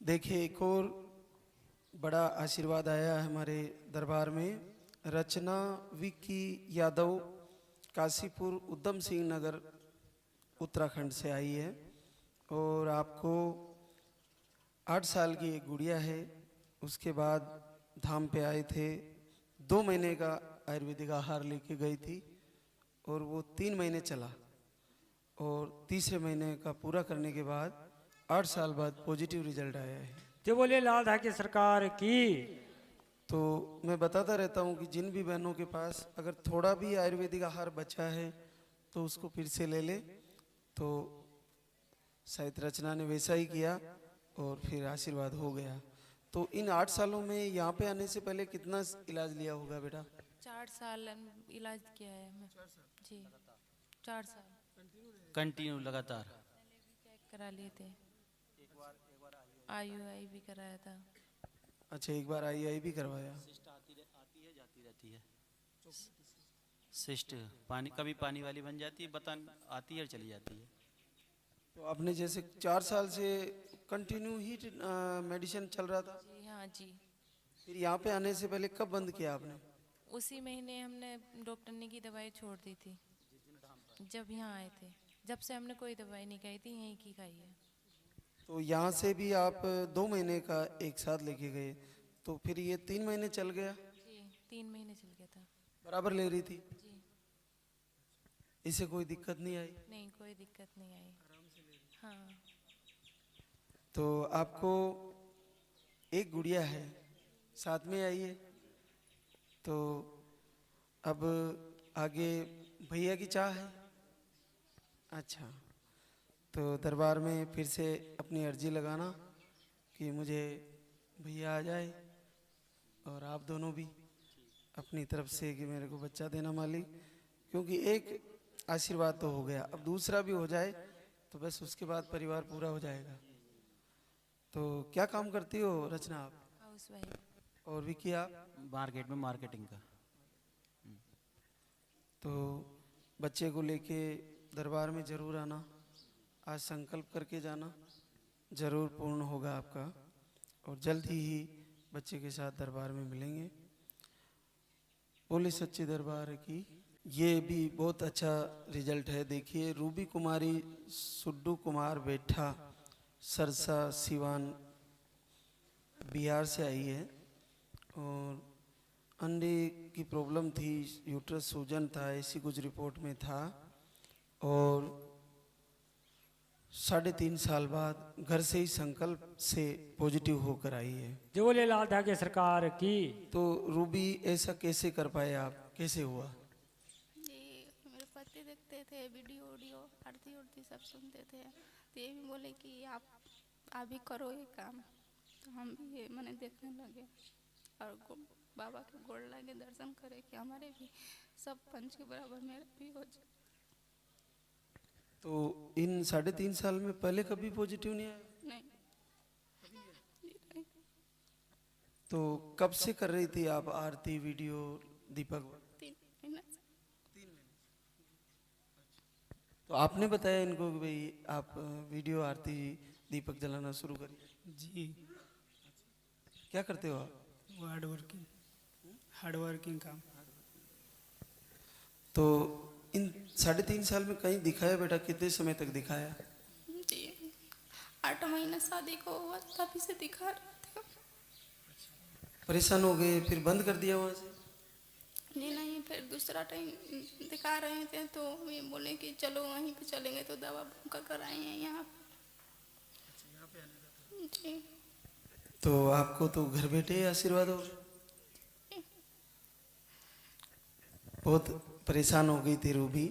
देखिए, एक और बड़ा आशीर्वाद आया है हमारे दरबार में। रचना विक्की यादव काशीपुर उधम सिंह नगर उत्तराखंड से आई है और आपको 8 साल की एक गुड़िया है। उसके बाद धाम पे आए थे, 2 महीने का आयुर्वेदिक आहार लेके गई थी और वो 3 महीने चला और तीसरे महीने का पूरा करने के बाद 8 साल बाद पॉजिटिव रिजल्ट आया है। जो बोले लाल धाके सरकार की। तो मैं बताता रहता हूँ कि जिन भी बहनों के पास अगर थोड़ा भी आयुर्वेदिक आहार बचा है तो उसको फिर से ले ले। तो शायद रचना ने वैसा ही किया और फिर आशीर्वाद हो गया। तो इन 8 सालों में यहाँ पे आने से पहले कितना इलाज लिया होगा बेटा? 4 साल इलाज किया है मैं। जी 4 साल कंटिन्यू लगातार। चेक करा लिए थे, IUI भी कराया था। अच्छा, एक बार आई भी करवाया। सिस्ट आती है जाती रहती है। सिस्ट पानी कभी पानी वाली बन जाती है, बतन आती है और चली जाती है। तो आपने जैसे 4 साल से कंटिन्यू ही मेडिसिन चल रहा था, जी हाँ जी। फिर यहाँ पे आने से पहले कब बंद किया आपने? उसी महीने हमने डॉक्टर ने की दवाई छोड़ दी थी जब यहाँ आए थे। जब से हमने कोई दवाई नहीं खाई थी, यहीं की खाई है। तो यहाँ से भी आप 2 महीने का एक साथ लेके गए, तो फिर ये 3 महीने चल गया, जी 3 महीने चल गया था। बराबर ले रही थी, जी इसे कोई दिक्कत नहीं आई? नहीं, कोई दिक्कत नहीं आई। हाँ तो आपको एक गुड़िया है, साथ में आई है, तो अब आगे भैया की चाह है। अच्छा, तो दरबार में फिर से अपनी अर्जी लगाना कि मुझे भैया आ जाए और आप दोनों भी अपनी तरफ से कि मेरे को बच्चा देना मालिक, क्योंकि एक आशीर्वाद तो हो गया, अब दूसरा भी हो जाए तो बस उसके बाद परिवार पूरा हो जाएगा। तो क्या काम करती हो रचना आप? House wife. और विकी आप? मार्केट में मार्केटिंग का। तो बच्चे को लेके दरबार में ज़रूर आना, आज संकल्प करके जाना, ज़रूर पूर्ण होगा आपका और जल्द ही बच्चे के साथ दरबार में मिलेंगे। बोले सच्चे दरबार की। ये भी बहुत अच्छा रिजल्ट है। देखिए, रूबी कुमारी सुड्डू कुमार बेठा सरसा सिवान बिहार से आई है और अंडे की प्रॉब्लम थी, यूट्रस सूजन था, ऐसी कुछ रिपोर्ट में था और 3.5 साल बाद घर से ही संकल्प से पॉजिटिव होकर आई है। जो बोले लाल धाके सरकार की। तो रूबी, ऐसा कैसे कर पाए आप, कैसे हुआ? जी मेरे पति देखते थे वीडियो आरती उरती सब सुनते थे, तो ये भी बोले कि आप भी करो ये काम। तो हम भी ये मैंने देखने लगे और बाबा के गोड़ लगे दर्शन करे कि हमारे भी सब पंच के बराबर मेरा भी हो जाए। तो इन 3.5 साल में पहले कभी पॉजिटिव नहीं आया? नहीं जी नहीं। तो कब से कर रही थी आप आरती वीडियो दीपक? 3 महीने से। तो आपने बताया इनको कि भाई आप वीडियो आरती दीपक जलाना शुरू करिए? जी क्या करते हो आप? वो हार्ड वर्किंग काम। तो इन 3.5 साल में कहीं दिखाया बेटा? कितने समय तक दिखाया? जी 8 महीने शादी को हुआ तभी से दिखा रहे थे। परेशान हो गए फिर बंद कर दिया वहाँ से? जी नहीं, फिर दूसरा टाइम दिखा रहे थे तो ये बोले कि चलो वहीं पे चलेंगे, तो दवा का कराए हैं यहाँ जी। तो आपको तो घर बैठे ही आशीर्वाद हो। बहुत परेशान हो गई थी रूबी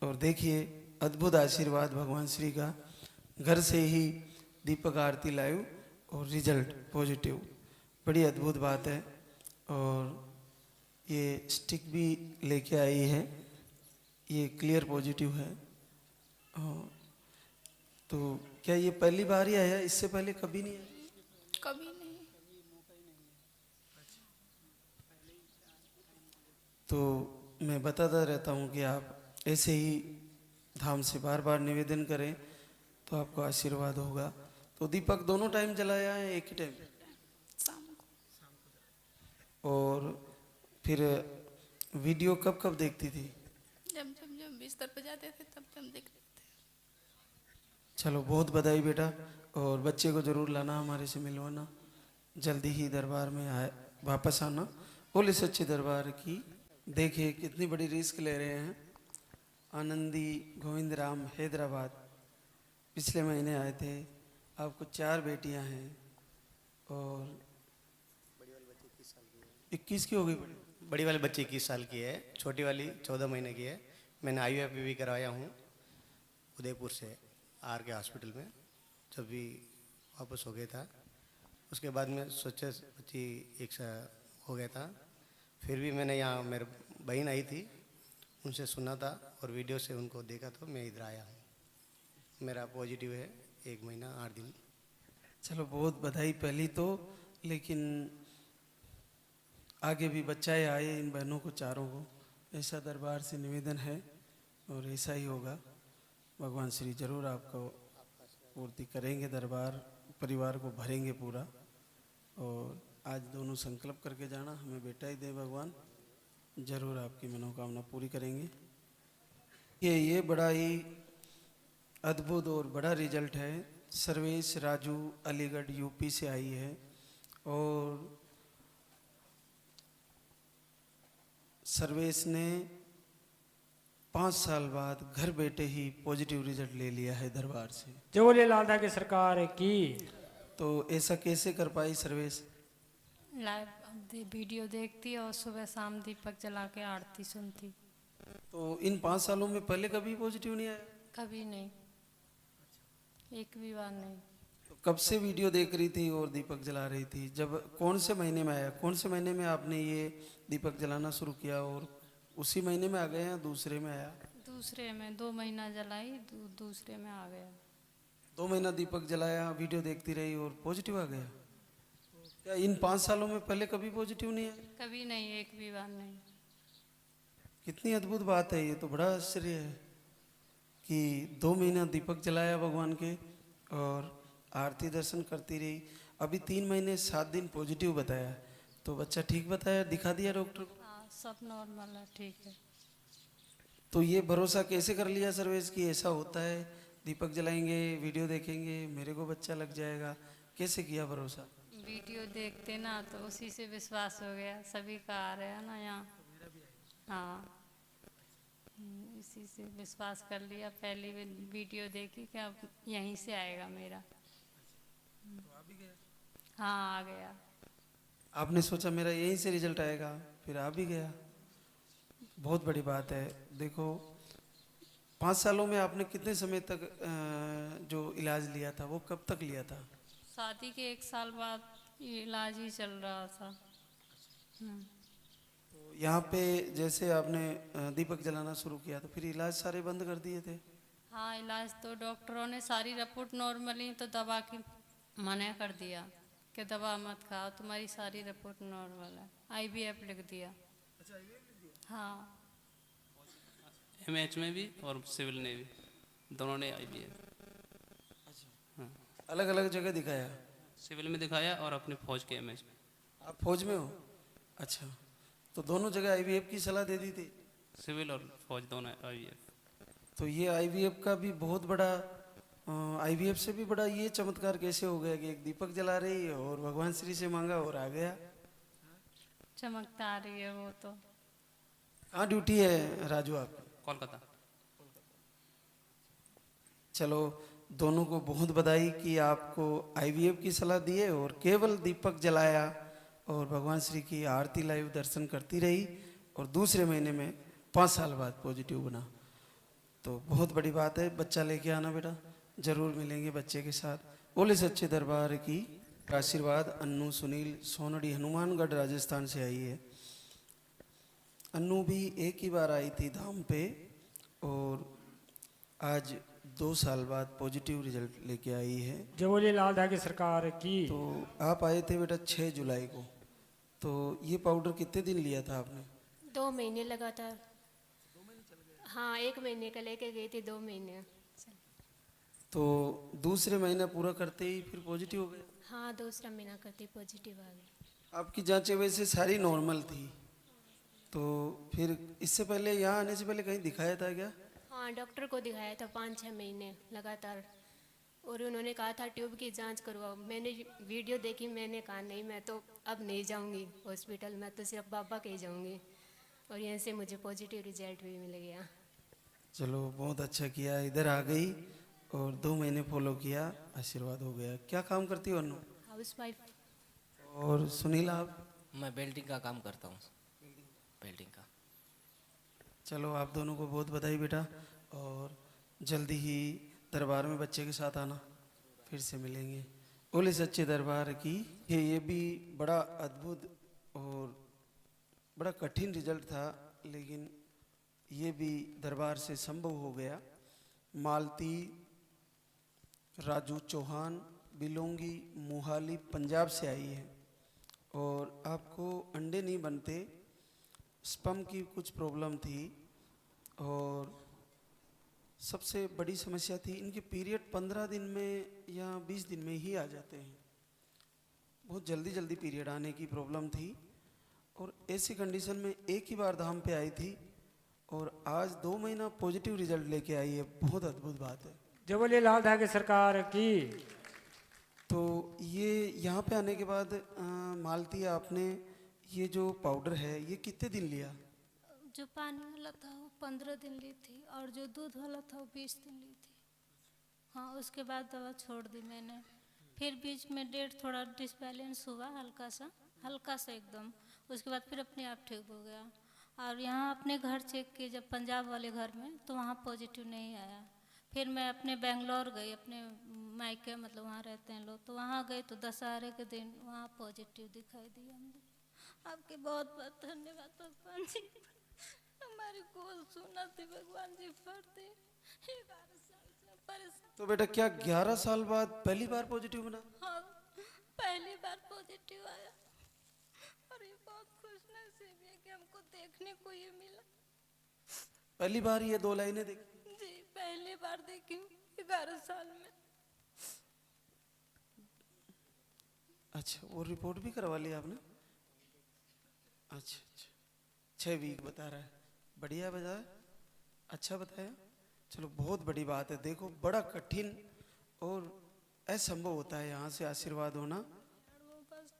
और देखिए अद्भुत आशीर्वाद भगवान श्री का, घर से ही दीपक आरती लाइव और रिजल्ट पॉजिटिव, बड़ी अद्भुत बात है। और ये स्टिक भी लेके आई है, ये क्लियर पॉजिटिव है। तो क्या ये पहली बार ही आया, इससे पहले कभी नहीं आया? कभी नहीं। तो मैं बताता रहता हूँ कि आप ऐसे ही धाम से बार बार निवेदन करें तो आपको आशीर्वाद होगा। तो तो दीपक दोनों टाइम जलाया है एक ही टाइम? शाम को और फिर वीडियो कब कब देखती थी? जब जब जब बिस्तर पर जाते थे तब जब देखते थे। चलो बहुत बधाई बेटा, और बच्चे को जरूर लाना, हमारे से मिलवाना, जल्दी ही दरबार में आए वापस आना। बोले सच्चे दरबार की। देखिए कितनी बड़ी रिस्क ले रहे हैं। आनंदी गोविंद राम हैदराबाद पिछले महीने आए थे। आपको 4 बेटियां हैं और 21 की हो गई बड़ी? बड़ी वाली बच्ची 21 साल की है, छोटी वाली 14 महीने की है। मैंने IVF भी करवाया हूँ उदयपुर से आर के हॉस्पिटल में। जब भी वापस हो गया था उसके बाद में सोचा बच्ची 1 साल हो गया था। फिर भी मैंने यहाँ मेरे बहन आई थी उनसे सुना था और वीडियो से उनको देखा तो मैं इधर आया हूँ। मेरा पॉजिटिव है 1 महीना 8 दिन। चलो बहुत बधाई पहली तो, लेकिन आगे भी बच्चाएं आए इन बहनों को, चारों को, ऐसा दरबार से निवेदन है और ऐसा ही होगा। भगवान श्री जरूर आपको पूर्ति करेंगे, दरबार परिवार को भरेंगे पूरा। और आज दोनों संकल्प करके जाना, हमें बेटा ही दे भगवान, जरूर आपकी मनोकामना पूरी करेंगे। ये बड़ा ही अद्भुत और बड़ा रिजल्ट है। सर्वेश राजू अलीगढ़ यूपी से आई है और सर्वेश ने 5 साल बाद घर बैठे ही पॉजिटिव रिजल्ट ले लिया है दरबार से। जो बोले लाल की सरकार की। तो ऐसा कैसे कर पाई सर्वेश? लाइव वीडियो देखती और सुबह शाम दीपक जला के आरती सुनती। तो इन 5 सालों में पहले कभी पॉजिटिव नहीं आया? कभी नहीं, एक भी बार नहीं। तो कब से वीडियो देख रही थी और दीपक जला रही थी? जब कौन से महीने में आया? कौन से महीने में आपने ये दीपक जलाना शुरू किया? और उसी महीने में आ गए या दूसरे में आया? दूसरे में 2 महीना जलाई, दूसरे में आ गया। 2 महीना दीपक जलाया, वीडियो देखती रही और पॉजिटिव आ गया। क्या इन 5 सालों में पहले कभी पॉजिटिव नहीं आया? कभी नहीं, एक भी बार नहीं। कितनी अद्भुत बात है, ये तो बड़ा आश्चर्य है कि 2 महीना दीपक जलाया भगवान के और आरती दर्शन करती रही। अभी 3 महीने 7 दिन पॉजिटिव बताया, तो बच्चा ठीक बताया, दिखा दिया डॉक्टर को? हाँ, सब नॉर्मल है, ठीक है। तो ये भरोसा कैसे कर लिया सर्वेश कि ऐसा होता है, दीपक जलाएंगे, वीडियो देखेंगे, मेरे को बच्चा लग जाएगा? कैसे किया भरोसा? वीडियो देखते ना तो उसी से विश्वास हो गया। सभी का आ रहा है ना यहाँ। हाँ, इसी से विश्वास कर लिया। पहली वीडियो देखी कि अब यहीं से आएगा मेरा। हाँ, आ गया। आपने सोचा मेरा यहीं से रिजल्ट आएगा, फिर आ भी गया। बहुत बड़ी बात है। देखो 5 सालों में आपने कितने समय तक जो इलाज लिया था वो कब तक लिया था? शादी के 1 साल बाद ये इलाज ही चल रहा था। तो यहाँ पे जैसे आपने दीपक जलाना शुरू किया तो फिर इलाज सारे बंद कर दिए थे? हाँ, इलाज तो डॉक्टरों ने सारी रिपोर्ट नॉर्मली तो दवा की मना कर दिया कि दवा मत खाओ, तुम्हारी सारी रिपोर्ट नॉर्मल है। IVF लिख दिया। हाँ, MH में भी और सिविल ने भी, दोनों ने IVF। अलग अलग जगह दिखाया? सिविल में दिखाया और अपने फौज के MH में। आप फौज में हो? अच्छा, तो दोनों जगह IVF की सलाह दे दी थी? सिविल और फौज दोनों IVF। तो ये IVF का भी बहुत बड़ा, IVF से भी बड़ा ये चमत्कार कैसे हो गया कि एक दीपक जला रही है और भगवान श्री से मांगा और आ गया? चमकता रही है वो तो। कहाँ ड्यूटी है राजू आपकी? कोलकाता। चलो दोनों को बहुत बधाई कि आपको IVF की सलाह दी है और केवल दीपक जलाया और भगवान श्री की आरती लाइव दर्शन करती रही और दूसरे महीने में 5 साल बाद पॉजिटिव बना। तो बहुत बड़ी बात है। बच्चा लेके आना बेटा, जरूर मिलेंगे बच्चे के साथ। बोले सच्चे दरबार की आशीर्वाद। अन्नू सुनील सोनड़ी हनुमानगढ़ राजस्थान से आई है। अन्नू भी एक ही बार आई थी धाम पे और आज 2 साल बाद पॉजिटिव रिजल्ट लेके आई है। जो बोले लाल की सरकार की। तो आप आए थे बेटा 6 जुलाई को, तो ये पाउडर कितने दिन लिया था आपने? 2 महीने लगातार। हाँ, 1 महीने का लेके गई थी, 2 महीने। तो दूसरे महीना पूरा करते ही फिर पॉजिटिव हो गया? हाँ, दूसरा महीना करते पॉजिटिव आ गई। आपकी जांचें वैसे सारी नॉर्मल थी, तो फिर इससे पहले यहाँ आने से पहले कहीं दिखाया था क्या? हाँ, डॉक्टर को दिखाया था 5-6 महीने लगातार, और उन्होंने कहा था ट्यूब की जांच करवाओ। मैंने वीडियो देखी, मैंने कहा नहीं, मैं तो अब नहीं जाऊंगी हॉस्पिटल, मैं तो सिर्फ बाबा के ही जाऊंगी, और यहीं से मुझे पॉजिटिव रिजल्ट भी मिल गया। चलो बहुत अच्छा किया, इधर आ गई और 2 महीने फॉलो किया, आशीर्वाद हो गया। क्या काम करती हो अनु? House wife. और सुनील आप? मैं बेल्डिंग का काम करता हूँ, बेल्डिंग का। चलो आप दोनों को बहुत बधाई बेटा, और जल्दी ही दरबार में बच्चे के साथ आना, फिर से मिलेंगे। बोले सच्चे दरबार की। ये भी बड़ा अद्भुत और बड़ा कठिन रिजल्ट था, लेकिन ये भी दरबार से संभव हो गया। मालती राजू चौहान बिलोंगी मोहाली पंजाब से आई है, और आपको अंडे नहीं बनते, स्पर्म की कुछ प्रॉब्लम थी, और सबसे बड़ी समस्या थी इनके पीरियड 15 दिन में या 20 दिन में ही आ जाते हैं। बहुत जल्दी जल्दी पीरियड आने की प्रॉब्लम थी, और ऐसी कंडीशन में एक ही बार धाम पे आई थी, और आज 2 महीना पॉजिटिव रिजल्ट लेके आई है। बहुत अद्भुत बात है। जो बोले लाल धागे सरकार की। तो ये यहाँ पे आने के बाद मालती आपने ये जो पाउडर है ये कितने दिन लिया? जो पानी वाला था वो 15 दिन ली थी, और जो दूध वाला था वो 20 दिन ली थी। हाँ, उसके बाद दवा छोड़ दी मैंने। फिर बीच में डेट थोड़ा डिसबैलेंस हुआ, हल्का सा एकदम। उसके बाद फिर अपने आप ठीक हो गया। और यहाँ अपने घर चेक किए जब पंजाब वाले घर में, तो वहाँ पॉजिटिव नहीं आया। फिर मैं अपने बेंगलोर गई, अपने मायके, मतलब वहाँ रहते हैं लोग, तो वहाँ गए तो दशहरे के दिन वहाँ पॉजिटिव दिखाई दिया मुझे। आपके बहुत बहुत धन्यवाद भगवान जी, हमारी कॉल सुना थी भगवान जी। फरते 11 साल से परेशान। तो बेटा क्या 11 साल बाद पहली बार पॉजिटिव बना? हाँ, पहली बार पॉजिटिव आया, और ये बहुत खुश नसीब है कि हमको देखने को ये मिला। पहली बार ये 2 लाइनें देखी? जी, पहली बार देखी हूँ 11 साल में। अच्छा, वो रिपोर्ट भी करवा ली आपने? अच्छा, 6 वीक बता रहा है। बढ़िया बताया, अच्छा बताया। चलो बहुत बड़ी बात है। देखो बड़ा कठिन और असंभव होता है यहाँ से आशीर्वाद होना। बस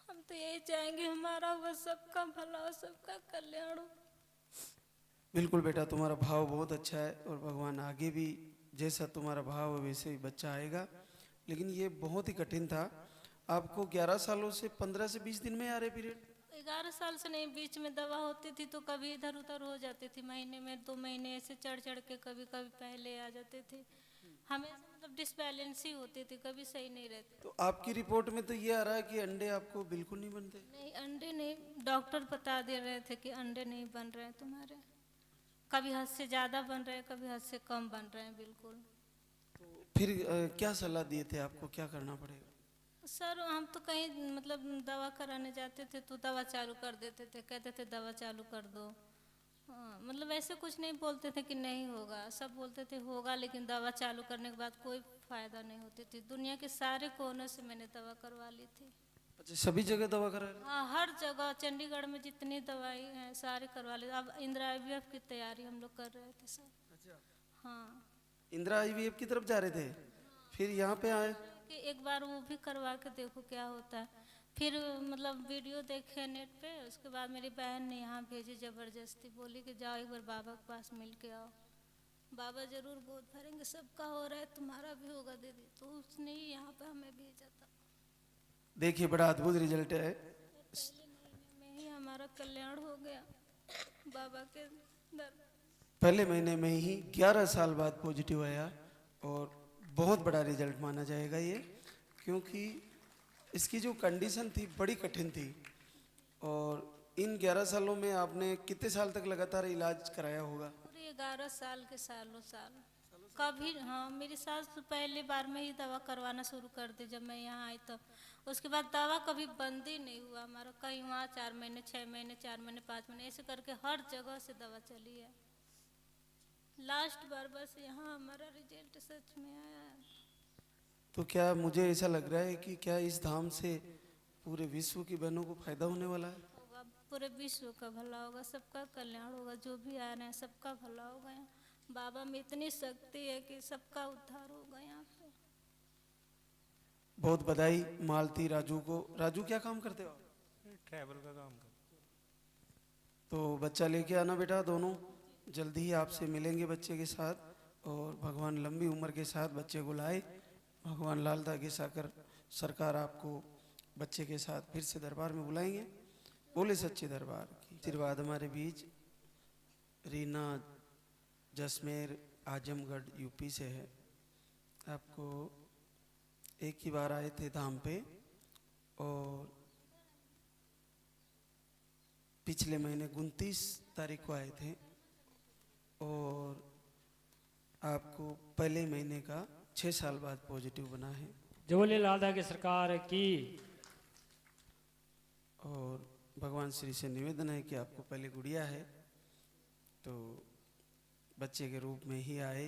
हम तो यही चाहेंगे हमारा हुआ सबका भला हो, सबका कल्याण हो। बिल्कुल बेटा, तुम्हारा भाव बहुत अच्छा है, और भगवान आगे भी जैसा तुम्हारा भाव है वैसे ही बच्चा आएगा। लेकिन ये बहुत ही कठिन था। आपको 11 सालों से 15 से 20 दिन में आ रहे पीरियड? 11 साल से नहीं, बीच में दवा होती थी तो कभी इधर उधर हो जाती थी, महीने में 2 महीने ऐसे चढ़ के कभी कभी पहले आ जाते थे। हमेशा मतलब डिसबैलेंस ही होती थी, कभी सही नहीं रहती। तो आपकी रिपोर्ट में तो ये आ रहा है कि अंडे आपको बिल्कुल नहीं बनते? नहीं, अंडे नहीं, डॉक्टर बता दे रहे थे कि अंडे नहीं बन रहे हैं तुम्हारे, कभी हद से ज़्यादा बन रहे हैं, कभी हद से कम बन रहे हैं। बिल्कुल। फिर क्या सलाह दिए थे आपको, क्या करना पड़ेगा? सर हम तो कहीं मतलब दवा कराने जाते थे तो दवा चालू कर देते थे, कहते थे दवा चालू कर दो। हाँ, मतलब ऐसे कुछ नहीं बोलते थे कि नहीं होगा, सब बोलते थे होगा, लेकिन दवा चालू करने के बाद कोई फ़ायदा नहीं होती थी। दुनिया के सारे कोनों से मैंने दवा करवा ली थी। अच्छा, सभी जगह दवा करा? हाँ, हर जगह चंडीगढ़ में जितनी दवाई हैं सारी करवा ली। अब इंदिरा IVF की तैयारी हम लोग कर रहे थे सर। अच्छा। हाँ, इंदिरा IVF की तरफ जा रहे थे, फिर यहाँ पे आए कि एक बार वो भी करवा के देखो क्या होता है। फिर मतलब वीडियो देखे नेट पे, उसके बाद मेरी बहन ने यहाँ भेजी ज़बरदस्ती, बोली कि जाओ एक बार बाबा के पास मिल के आओ, बाबा ज़रूर गोद भरेंगे, सबका हो रहा है तुम्हारा भी होगा दीदी। तो उसने ही यहाँ पे हमें भेजा था। देखिए बड़ा अद्भुत रिजल्ट है। पहले महीने में ही हमारा कल्याण हो गया बाबा के दर। पहले महीने में ही 11 साल बाद पॉजिटिव आया, और बहुत बड़ा रिजल्ट माना जाएगा ये, क्योंकि इसकी जो कंडीशन थी बड़ी कठिन थी। और इन 11 सालों में आपने कितने साल तक लगातार इलाज कराया होगा? पूरे 11 साल के सालों साल कभी। हाँ, मेरी सास तो पहली बार में ही दवा करवाना शुरू कर दी जब मैं यहाँ आई, तो उसके बाद दवा कभी बंद ही नहीं हुआ हमारा। कहीं वहाँ 4 महीने, 6 महीने, 4 महीने, 5 महीने, ऐसे करके हर जगह से दवा चली है। लास्ट बार बस यहाँ हमारा रिजल्ट सच में आया है। तो क्या मुझे ऐसा लग रहा है कि क्या इस धाम से पूरे विश्व की बहनों को फायदा होने वाला है? होगा, पूरे विश्व का भला होगा, सबका कल्याण होगा, जो भी आ रहे हैं सबका भला होगा। यहाँ बाबा में इतनी शक्ति है कि सबका उद्धार होगा यहाँ पे। बहुत बधाई मालती राजू को। राजू क्या काम करते हो आप? ट्रैवल का काम करते। तो बच्चा लेके आना बेटा, दोनों जल्दी ही आपसे मिलेंगे बच्चे के साथ। और भगवान लंबी उम्र के साथ बच्चे को लाए। भगवान लाल दागे साकर सरकार आपको बच्चे के साथ फिर से दरबार में बुलाएंगे। बोले सच्चे दरबार की। आशीर्वाद हमारे बीच रीना जसमेर आजमगढ़ यूपी से है। आपको एक ही बार आए थे धाम पे और पिछले महीने 29 तारीख को आए थे और आपको पहले महीने का 6 साल बाद पॉजिटिव बना है। जोले लाल की सरकार की। और भगवान श्री से निवेदन है कि आपको पहले गुड़िया है तो बच्चे के रूप में ही आए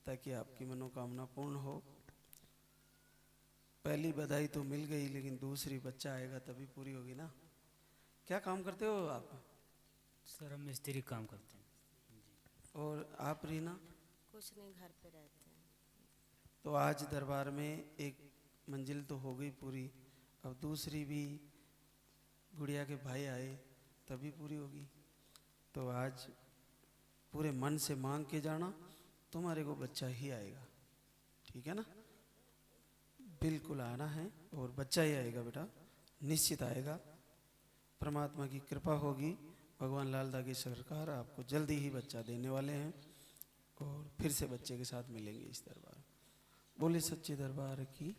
ताकि आपकी मनोकामना पूर्ण हो। पहली बधाई तो मिल गई लेकिन दूसरी बच्चा आएगा तभी पूरी होगी ना। क्या काम करते हो आप? सर हम मिस्त्री काम करते हैं। और आप रीना? कुछ नहीं, घर पे रहते हैं। तो आज दरबार में एक मंजिल तो हो गई पूरी, अब दूसरी भी गुड़िया के भाई आए तभी पूरी होगी। तो आज पूरे मन से मांग के जाना, तुम्हारे को बच्चा ही आएगा, ठीक है ना? बिल्कुल आना है और बच्चा ही आएगा बेटा, निश्चित आएगा। परमात्मा की कृपा होगी, भगवान लाल दागी सरकार आपको जल्दी ही बच्चा देने वाले हैं और फिर से बच्चे के साथ मिलेंगे इस दरबार। बोले सच्चे दरबार की।